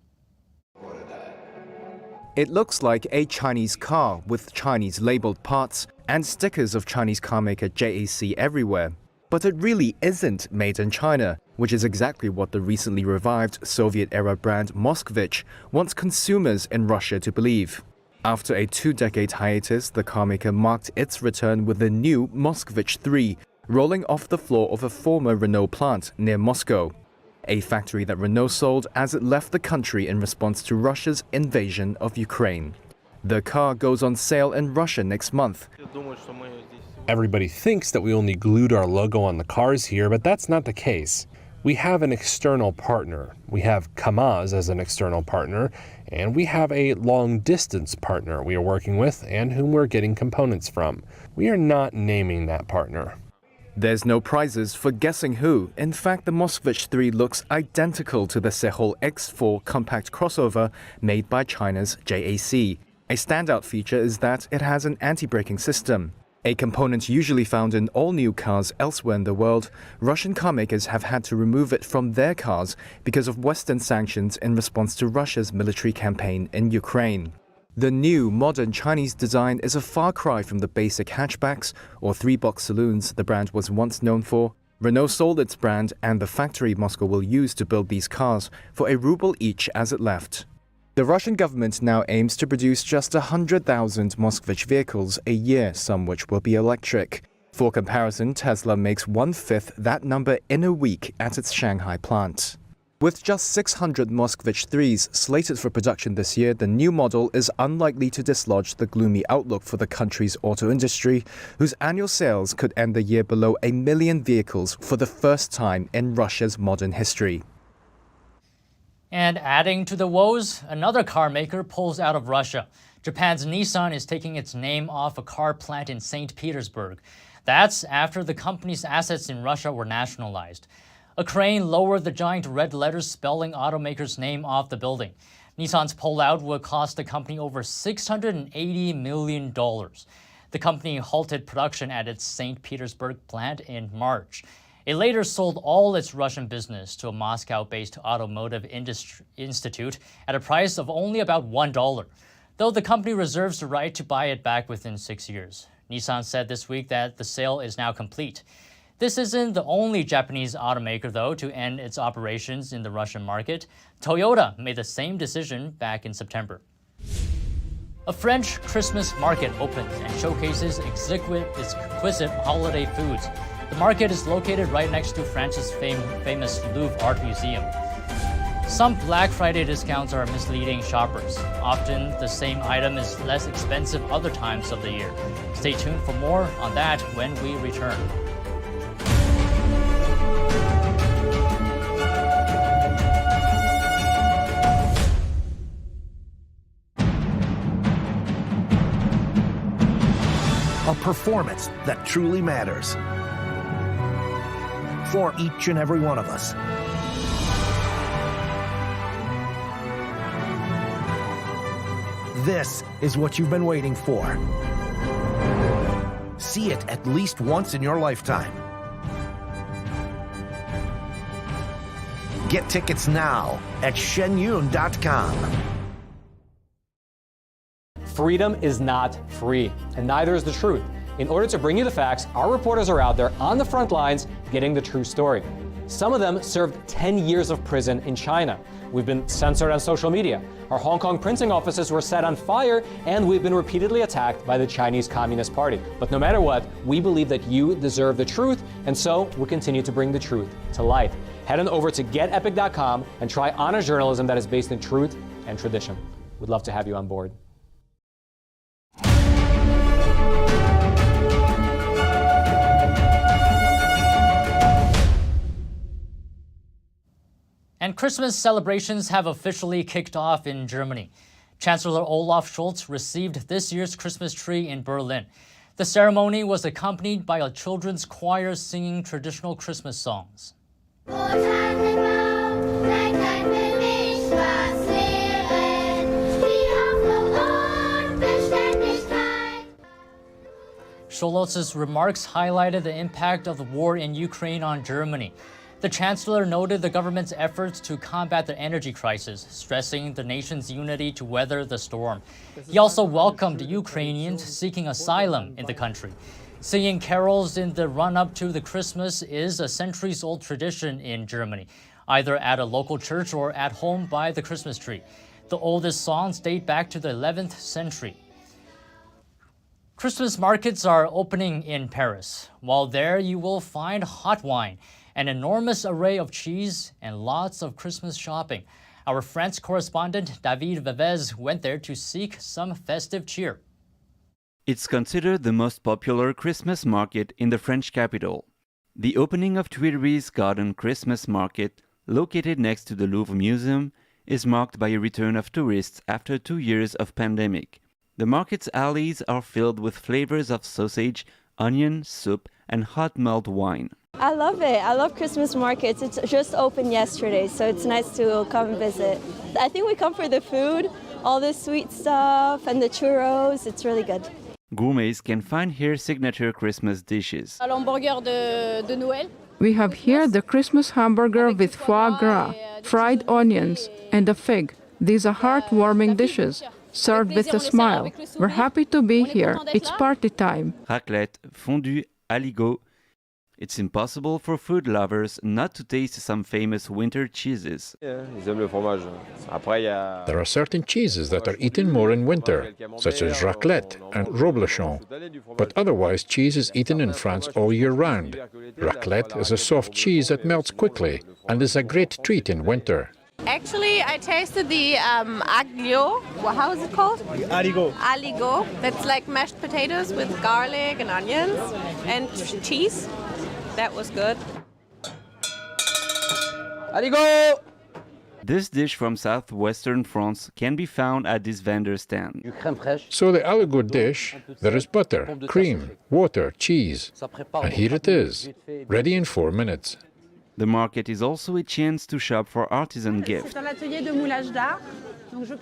It looks like a Chinese car with Chinese labeled parts and stickers of Chinese car maker JAC everywhere. But it really isn't made in China, which is exactly what the recently revived Soviet-era brand Moskvich wants consumers in Russia to believe. After a 2-decade hiatus, the carmaker marked its return with the new Moskvich 3, rolling off the floor of a former Renault plant near Moscow, a factory that Renault sold as it left the country in response to Russia's invasion of Ukraine. The car goes on sale in Russia next month. Everybody thinks that we only glued our logo on the cars here, but that's not the case. We have an external partner. We have KAMAZ as an external partner, and we have a long-distance partner we are working with and whom we're getting components from. We are not naming that partner. There's no prizes for guessing who. In fact, the Moskvich 3 looks identical to the Sehol X4 compact crossover made by China's JAC. A standout feature is that it has an anti-braking system. A component usually found in all new cars elsewhere in the world. Russian carmakers have had to remove it from their cars because of Western sanctions in response to Russia's military campaign in Ukraine. The new, modern Chinese design is a far cry from the basic hatchbacks or 3-box saloons the brand was once known for. Renault sold its brand and the factory Moscow will use to build these cars for ₹1 each as it left. The Russian government now aims to produce just 100,000 Moskvich vehicles a year, some which will be electric. For comparison, Tesla makes 1/5 that number in a week at its Shanghai plant. With just 600 Moskvich 3s slated for production this year, the new model is unlikely to dislodge the gloomy outlook for the country's auto industry, whose annual sales could end the year below 1 million vehicles for the first time in Russia's modern history. And adding to the woes, another car maker pulls out of Russia. Japan's Nissan is taking its name off a car plant in St. Petersburg. That's after the company's assets in Russia were nationalized. A crane lowered the giant red letters spelling automaker's name off the building. Nissan's pullout would cost the company over $680 million. The company halted production at its St. Petersburg plant in March. It later sold all its Russian business to a Moscow-based automotive institute at a price of only about $1, though the company reserves the right to buy it back within 6 years. Nissan said this week that the sale is now complete. This isn't the only Japanese automaker, though, to end its operations in the Russian market. Toyota made the same decision back in September. A French Christmas market opens and showcases exquisite holiday foods. The market is located right next to France's famous Louvre Art Museum. Some Black Friday discounts are misleading shoppers. Often the same item is less expensive other times of the year. Stay tuned for more on that when we return. A performance that truly matters for each and every one of us. This is what you've been waiting for. See it at least once in your lifetime. Get tickets now at shenyun.com. Freedom is not free, and neither is the truth. In order to bring you the facts, our reporters are out there on the front lines getting the true story. Some of them served 10 years of prison in China. We've been censored on social media. Our Hong Kong printing offices were set on fire, and we've been repeatedly attacked by the Chinese Communist Party. But no matter what, we believe that you deserve the truth, and so we'll continue to bring the truth to light. Head on over to getepic.com and try honest journalism that is based in truth and tradition. We'd love to have you on board. And Christmas celebrations have officially kicked off in Germany. Chancellor Olaf Scholz received this year's Christmas tree in Berlin. The ceremony was accompanied by a children's choir singing traditional Christmas songs. Scholz's remarks highlighted the impact of the war in Ukraine on Germany. The Chancellor noted the government's efforts to combat the energy crisis, stressing the nation's unity to weather the storm. He also welcomed Ukrainians seeking asylum in the country. Singing carols in the run-up to the Christmas is a centuries-old tradition in Germany, either at a local church or at home by the Christmas tree. The oldest songs date back to the 11th century. Christmas markets are opening in Paris. While there, you will find hot wine, an enormous array of cheese, and lots of Christmas shopping. Our France correspondent David Vevez went there to seek some festive cheer. It's considered the most popular Christmas market in the French capital. The opening of Tuileries Garden Christmas Market, located next to the Louvre Museum, is marked by a return of tourists after 2 years of pandemic. The market's alleys are filled with flavors of sausage, onion, soup, and hot mulled wine. I love it. I love Christmas markets. It's just opened yesterday, so it's nice to come visit. I think we come for the food, all the sweet stuff, and the churros. It's really good. Gourmets can find here signature Christmas dishes. We have here the Christmas hamburger with foie gras, fried onions, and a fig. These are heartwarming dishes, served with a smile. We're happy to be here. It's party time. Raclette, fondue, aligot. It's impossible for food lovers not to taste some famous winter cheeses. There are certain cheeses that are eaten more in winter, such as raclette and reblochon. But otherwise, cheese is eaten in France all year round. Raclette is a soft cheese that melts quickly and is a great treat in winter. Actually, I tasted the aglio. How is it called? Aligot. Aligot. That's like mashed potatoes with garlic and onions and cheese. That was good. Aligot! This dish from southwestern France can be found at this vendor stand. So the aligot dish, there is butter, cream, water, cheese. And here it is, ready in 4 minutes. The market is also a chance to shop for artisan gifts.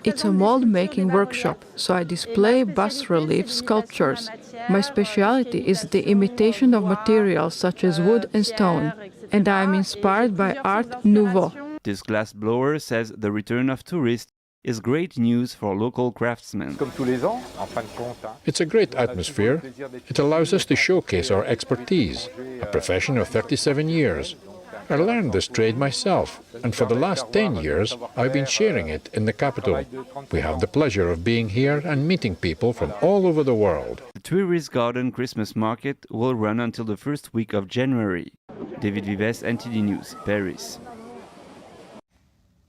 It's a mold-making workshop, so I display bas-relief sculptures. My specialty is the imitation of materials such as wood and stone. and I am inspired by Art Nouveau. This glass blower says the return of tourists is great news for local craftsmen. It's a great atmosphere. It allows us to showcase our expertise, a profession of 37 years. I learned this trade myself, and for the last 10 years, I've been sharing it in the capital. We have the pleasure of being here and meeting people from all over the world. The Tuileries Garden Christmas market will run until the first week of January. David Vives, NTD News, Paris.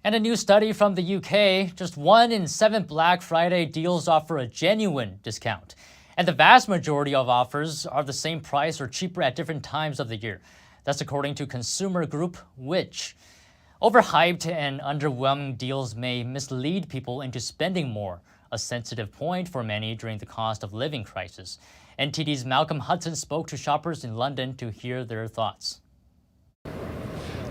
And a new study from the UK, just 1 in 7 Black Friday deals offer a genuine discount. And the vast majority of offers are the same price or cheaper at different times of the year. That's according to consumer group Which. Overhyped and underwhelming deals may mislead people into spending more, a sensitive point for many during the cost of living crisis. NTD's Malcolm Hudson spoke to shoppers in London to hear their thoughts.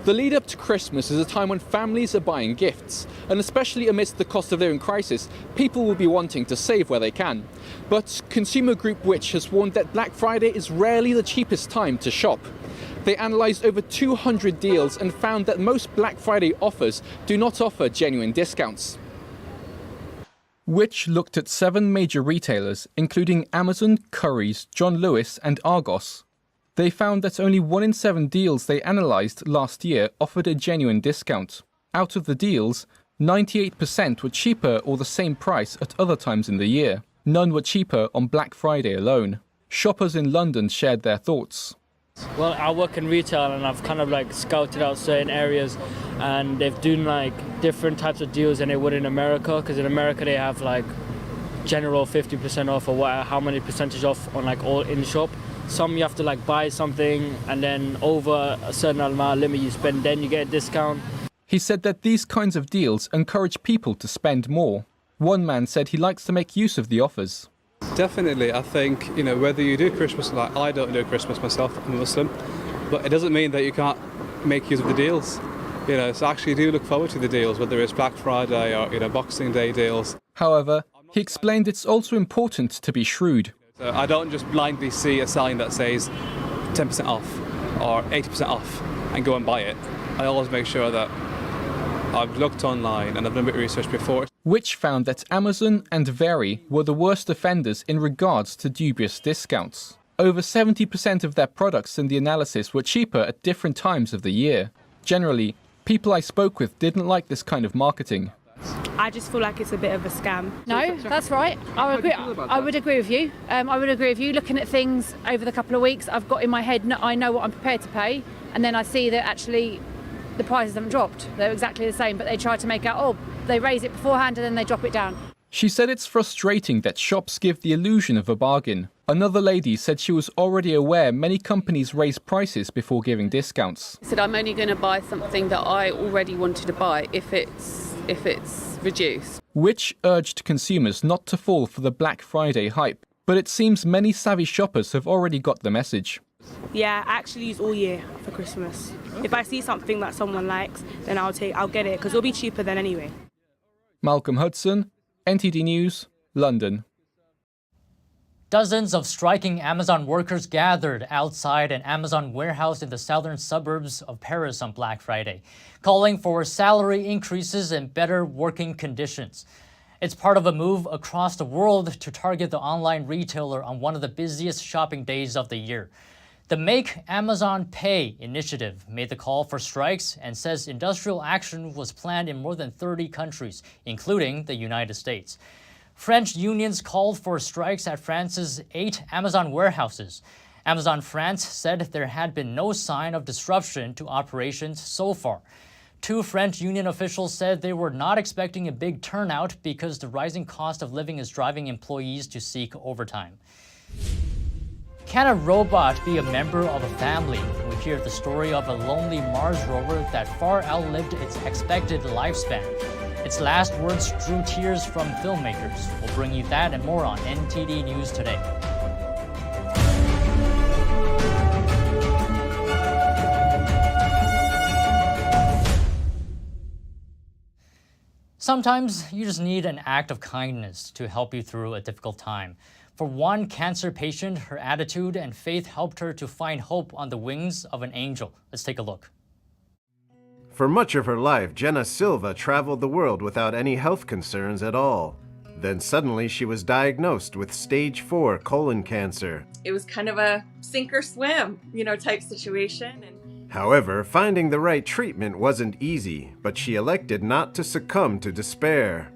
The lead up to Christmas is a time when families are buying gifts, and especially amidst the cost of living crisis, people will be wanting to save where they can. But consumer group Which has warned that Black Friday is rarely the cheapest time to shop. They analysed over 200 deals and found that most Black Friday offers do not offer genuine discounts. Which looked at 7 major retailers, including Amazon, Currys, John Lewis and Argos. They found that only 1 in 7 deals they analysed last year offered a genuine discount. Out of the deals, 98% were cheaper or the same price at other times in the year. None were cheaper on Black Friday alone. Shoppers in London shared their thoughts. Well, I work in retail and I've kind of like scouted out certain areas, and they've done like different types of deals than they would in America, because in America they have like general 50% off or whatever, how many percentage off on like all in shop. Some you have to like buy something and then over a certain amount of limit you spend, then you get a discount. He said that these kinds of deals encourage people to spend more. One man said he likes to make use of the offers. Definitely, I think, whether you do Christmas, like I don't do Christmas myself, I'm a Muslim, but it doesn't mean that you can't make use of the deals. So I actually do look forward to the deals, whether it's Black Friday or, Boxing Day deals. However, he explained it's also important to be shrewd. So I don't just blindly see a sign that says 10% off or 80% off and go and buy it. I always make sure that I've looked online and I've done a bit of research before. Which found that Amazon and Very were the worst offenders in regards to dubious discounts. Over 70% of their products in the analysis were cheaper at different times of the year. Generally, people I spoke with didn't like this kind of marketing. I just feel like it's a bit of a scam. No, that's right. I would agree with you. I would agree with you. Looking at things over the couple of weeks, I've got in my head, I know what I'm prepared to pay, and then I see that actually the prices haven't dropped. They're exactly the same, but they try to make out, they raise it beforehand and then they drop it down. She said it's frustrating that shops give the illusion of a bargain. Another lady said she was already aware many companies raise prices before giving discounts. I said I'm only going to buy something that I already wanted to buy if it's reduced. Which urged consumers not to fall for the Black Friday hype, but it seems many savvy shoppers have already got the message. Yeah, I actually use all year for Christmas. If I see something that someone likes, then I'll get it, because it'll be cheaper than anyway. Malcolm Hudson, NTD News, London. Dozens of striking Amazon workers gathered outside an Amazon warehouse in the southern suburbs of Paris on Black Friday, calling for salary increases and better working conditions. It's part of a move across the world to target the online retailer on one of the busiest shopping days of the year. The Make Amazon Pay initiative made the call for strikes and says industrial action was planned in more than 30 countries, including the United States. French unions called for strikes at France's 8 Amazon warehouses. Amazon France said there had been no sign of disruption to operations so far. 2 French union officials said they were not expecting a big turnout because the rising cost of living is driving employees to seek overtime. Can a robot be a member of a family? We hear the story of a lonely Mars rover that far outlived its expected lifespan. Its last words drew tears from filmmakers. We'll bring you that and more on NTD News Today. Sometimes you just need an act of kindness to help you through a difficult time. For one cancer patient, her attitude and faith helped her to find hope on the wings of an angel. Let's take a look. For much of her life, Jenna Silva traveled the world without any health concerns at all. Then suddenly she was diagnosed with stage 4 colon cancer. It was kind of a sink or swim, type situation. However, finding the right treatment wasn't easy, but she elected not to succumb to despair.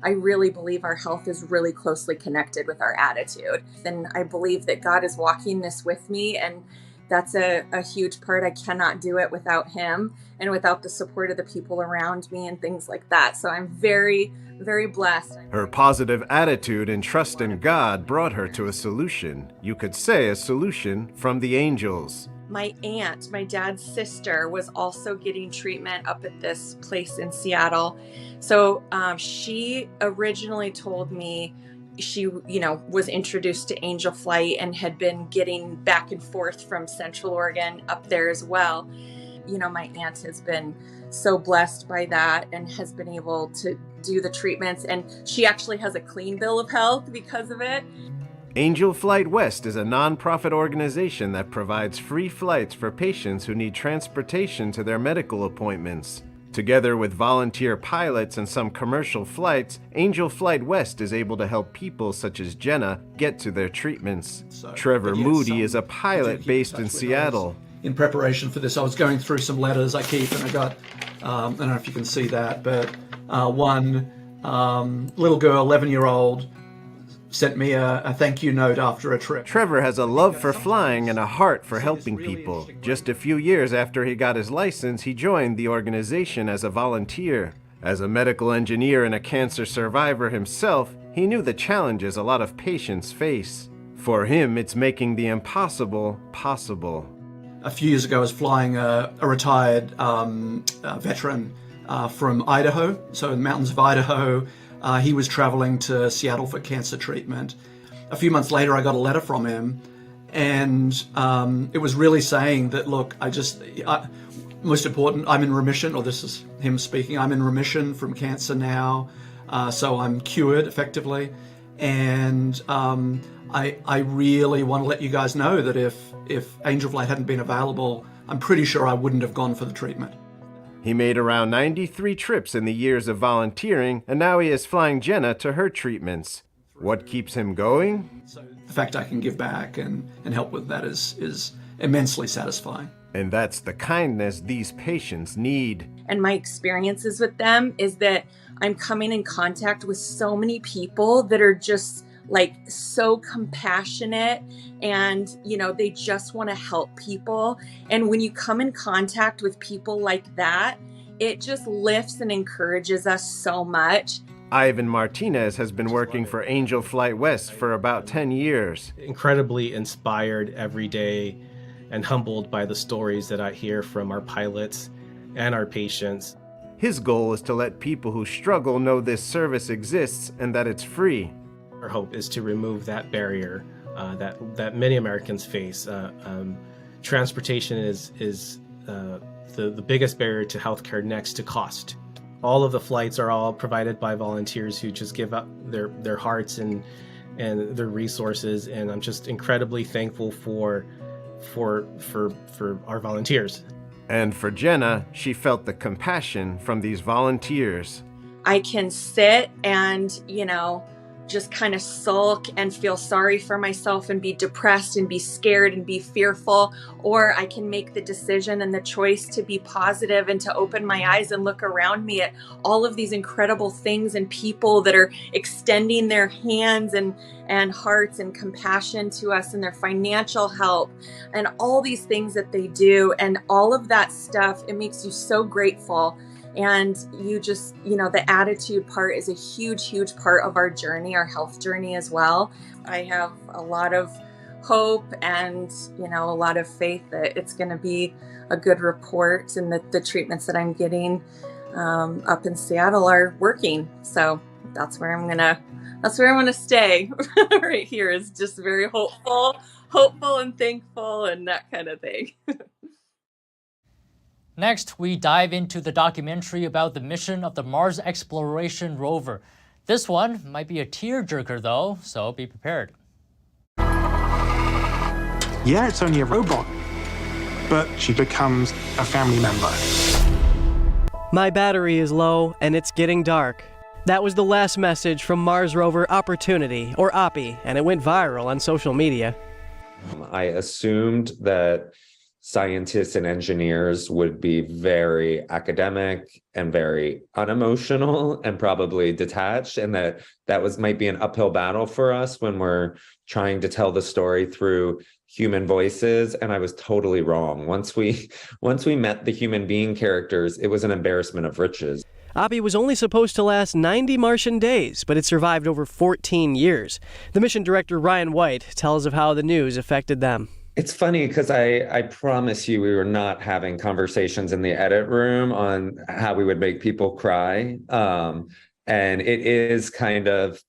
I really believe our health is really closely connected with our attitude. And I believe that God is walking this with me, and that's a huge part. I cannot do it without Him and without the support of the people around me and things like that. So I'm very, very blessed. Her positive attitude and trust in God brought her to a solution. You could say a solution from the angels. My aunt, my dad's sister, was also getting treatment up at this place in Seattle. So she originally told me she, was introduced to Angel Flight and had been getting back and forth from Central Oregon up there as well. My aunt has been so blessed by that and has been able to do the treatments. And she actually has a clean bill of health because of it. Angel Flight West is a non-profit organization that provides free flights for patients who need transportation to their medical appointments. Together with volunteer pilots and some commercial flights, Angel Flight West is able to help people such as Jenna get to their treatments. Trevor Moody is a pilot based in Seattle. In preparation for this, I was going through some letters I keep, and I got, I don't know if you can see that, but one little girl, 11-year-old, sent me a thank you note after a trip. Trevor has a love for flying and a heart for helping people. Just a few years after he got his license, he joined the organization as a volunteer. As a medical engineer and a cancer survivor himself, he knew the challenges a lot of patients face. For him, it's making the impossible possible. A few years ago, I was flying a retired veteran from Idaho, so in the mountains of Idaho. He was traveling to Seattle for cancer treatment. A few months later, I got a letter from him, and it was really saying that, look, most important, I'm in remission, or this is him speaking, I'm in remission from cancer now, so I'm cured effectively, and I really want to let you guys know that if Angel Flight hadn't been available, I'm pretty sure I wouldn't have gone for the treatment. He made around 93 trips in the years of volunteering, and now he is flying Jenna to her treatments. What keeps him going? The fact I can give back and help with that is immensely satisfying. And that's the kindness these patients need. And my experiences with them is that I'm coming in contact with so many people that are just so compassionate, and they just want to help people. And when you come in contact with people like that, it just lifts and encourages us so much. Ivan Martinez has been working for Angel Flight West for about 10 years. Incredibly inspired every day and humbled by the stories that I hear from our pilots and our patients. His goal is to let people who struggle know this service exists and that it's free. Our hope is to remove that barrier that many Americans face. Transportation is the biggest barrier to healthcare, next to cost. All of the flights are all provided by volunteers who just give up their hearts and their resources, and I'm just incredibly thankful for our volunteers. And for Jenna, she felt the compassion from these volunteers. I can sit and, just kind of sulk and feel sorry for myself and be depressed and be scared and be fearful, or I can make the decision and the choice to be positive and to open my eyes and look around me at all of these incredible things and people that are extending their hands and hearts and compassion to us, and their financial help and all these things that they do, and all of that stuff. It makes you so grateful. And you just, the attitude part is a huge, huge part of our journey, our health journey as well. I have a lot of hope and, a lot of faith that it's going to be a good report, and that the treatments that I'm getting up in Seattle are working. So that's where I'm going to stay right here, is just very hopeful and thankful and that kind of thing. Next, we dive into the documentary about the mission of the Mars Exploration Rover. This one might be a tearjerker though, so be prepared. Yeah, it's only a robot, but she becomes a family member. My battery is low and it's getting dark. That was the last message from Mars rover Opportunity, or OPI, and it went viral on social media. I assumed that scientists and engineers would be very academic and very unemotional and probably detached, and that might be an uphill battle for us when we're trying to tell the story through human voices, and I was totally wrong. Once we met the human being characters, it was an embarrassment of riches. OPI was only supposed to last 90 Martian days, but it survived over 14 years. The mission director, Ryan White, tells of how the news affected them. It's funny because I promise you we were not having conversations in the edit room on how we would make people cry. And it is kind of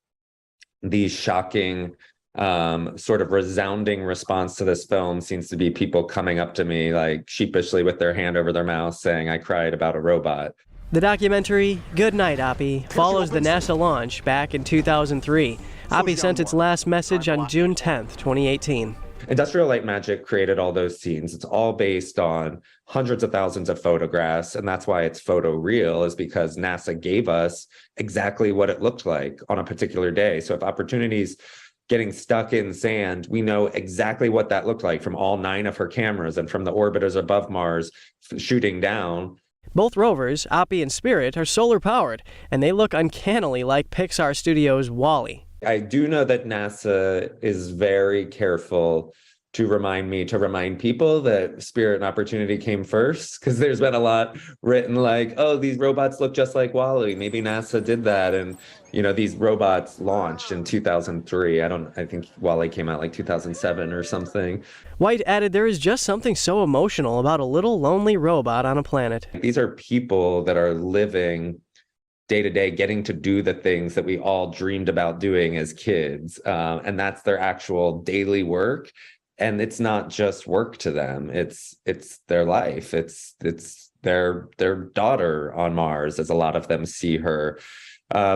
the shocking sort of resounding response to this film seems to be people coming up to me like sheepishly with their hand over their mouth saying I cried about a robot. The documentary, Good Night, OPI, follows the NASA launch back in 2003. OPI sent its last message on June 10th, 2018. Industrial Light and Magic created all those scenes. It's all based on hundreds of thousands of photographs, and that's why it's photoreal, is because NASA gave us exactly what it looked like on a particular day. So if Opportunity's getting stuck in sand, we know exactly what that looked like from all 9 of her cameras and from the orbiters above Mars shooting down. Both rovers, OPI and Spirit, are solar-powered, and they look uncannily like Pixar Studios' WALL-E. I do know that NASA is very careful to remind people that Spirit and Opportunity came first, because there's been a lot written like, oh, these robots look just like WALL-E. Maybe NASA did that. And, these robots launched in 2003. I think WALL-E came out like 2007 or something. White added there is just something so emotional about a little lonely robot on a planet. These are people that are living day to day, getting to do the things that we all dreamed about doing as kids. And that's their actual daily work. And it's not just work to them. It's their life. It's their daughter on Mars, as a lot of them see her.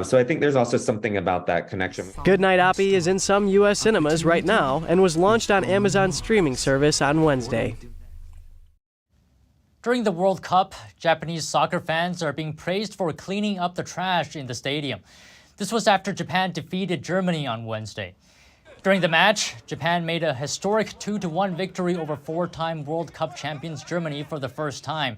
So I think there's also something about that connection. Good Night, OPI is in some U.S. cinemas right now and was launched on Amazon's streaming service on Wednesday. During the World Cup, Japanese soccer fans are being praised for cleaning up the trash in the stadium. This was after Japan defeated Germany on Wednesday. During the match, Japan made a historic 2-1 victory over 4-time World Cup champions Germany for the first time.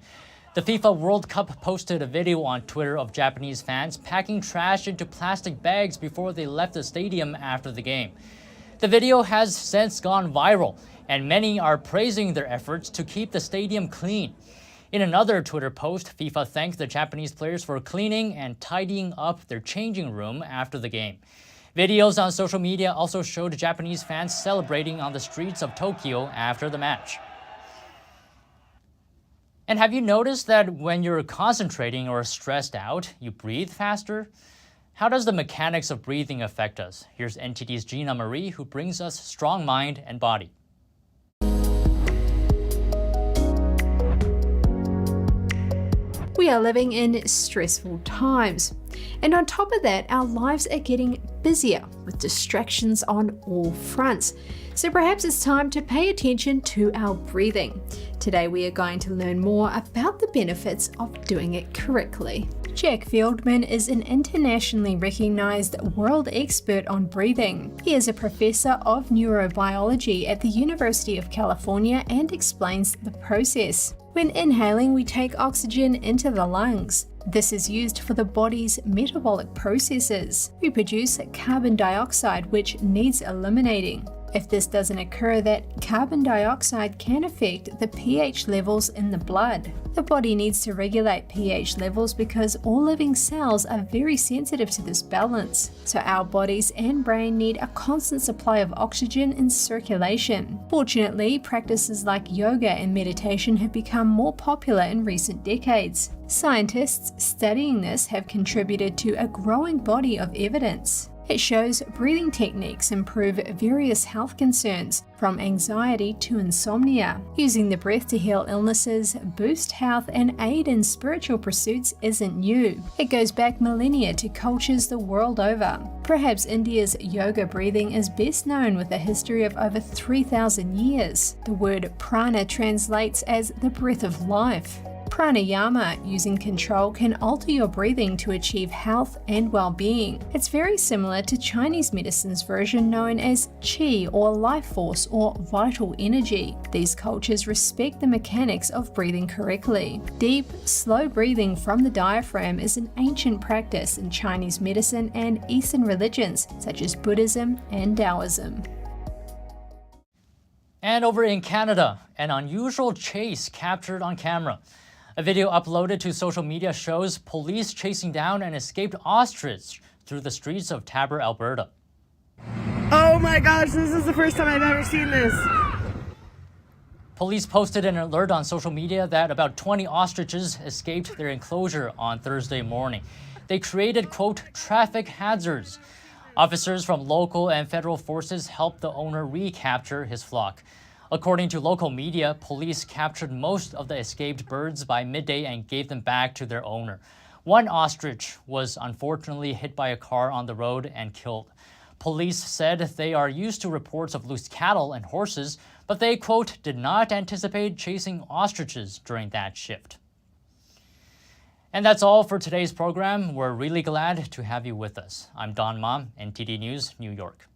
The FIFA World Cup posted a video on Twitter of Japanese fans packing trash into plastic bags before they left the stadium after the game. The video has since gone viral, and many are praising their efforts to keep the stadium clean. In another Twitter post, FIFA thanked the Japanese players for cleaning and tidying up their changing room after the game. Videos on social media also showed Japanese fans celebrating on the streets of Tokyo after the match. And have you noticed that when you're concentrating or stressed out, you breathe faster? How does the mechanics of breathing affect us? Here's NTD's Gina Marie, who brings us Strong Mind and Body. We are living in stressful times. And on top of that, our lives are getting busier with distractions on all fronts. So perhaps it's time to pay attention to our breathing. Today we are going to learn more about the benefits of doing it correctly. Jack Feldman is an internationally recognized world expert on breathing. He is a professor of neurobiology at the University of California and explains the process. When inhaling, we take oxygen into the lungs. This is used for the body's metabolic processes. We produce carbon dioxide, which needs eliminating. If this doesn't occur, that carbon dioxide can affect the pH levels in the blood. The body needs to regulate pH levels because all living cells are very sensitive to this balance. So our bodies and brain need a constant supply of oxygen in circulation. Fortunately, practices like yoga and meditation have become more popular in recent decades. Scientists studying this have contributed to a growing body of evidence. It shows breathing techniques improve various health concerns, from anxiety to insomnia. Using the breath to heal illnesses, boost health, and aid in spiritual pursuits isn't new. It goes back millennia to cultures the world over. Perhaps India's yoga breathing is best known with a history of over 3,000 years. The word prana translates as the breath of life. Pranayama, using control, can alter your breathing to achieve health and well-being. It's very similar to Chinese medicine's version known as qi, or life force, or vital energy. These cultures respect the mechanics of breathing correctly. Deep, slow breathing from the diaphragm is an ancient practice in Chinese medicine and Eastern religions such as Buddhism and Taoism. And over in Canada, an unusual chase captured on camera. A video uploaded to social media shows police chasing down an escaped ostrich through the streets of Taber, Alberta. Oh my gosh, this is the first time I've ever seen this. Police posted an alert on social media that about 20 ostriches escaped their enclosure on Thursday morning. They created, quote, traffic hazards. Officers from local and federal forces helped the owner recapture his flock. According to local media, police captured most of the escaped birds by midday and gave them back to their owner. One ostrich was unfortunately hit by a car on the road and killed. Police said they are used to reports of loose cattle and horses, but they, quote, did not anticipate chasing ostriches during that shift. And that's all for today's program. We're really glad to have you with us. I'm Don Ma, NTD News, New York.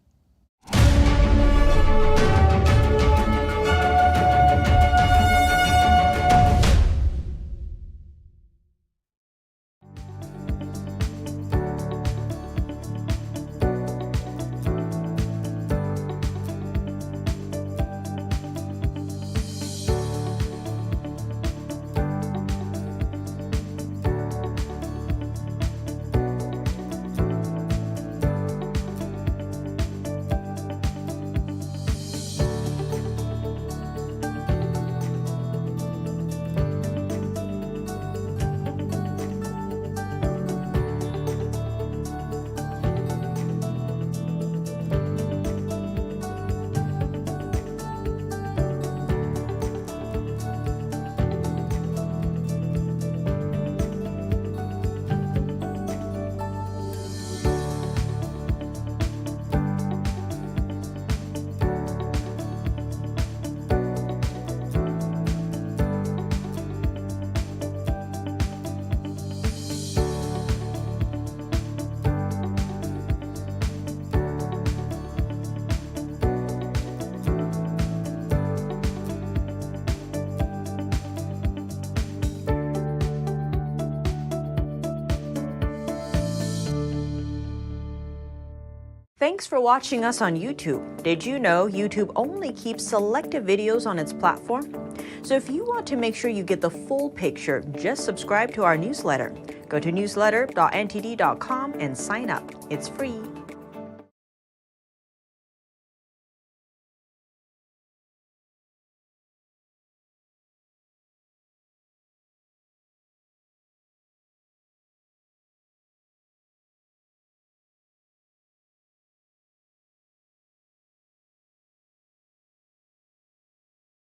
Thanks for watching us on YouTube. Did you know YouTube only keeps selective videos on its platform? So if you want to make sure you get the full picture, just subscribe to our newsletter. Go to newsletter.ntd.com and sign up. It's free.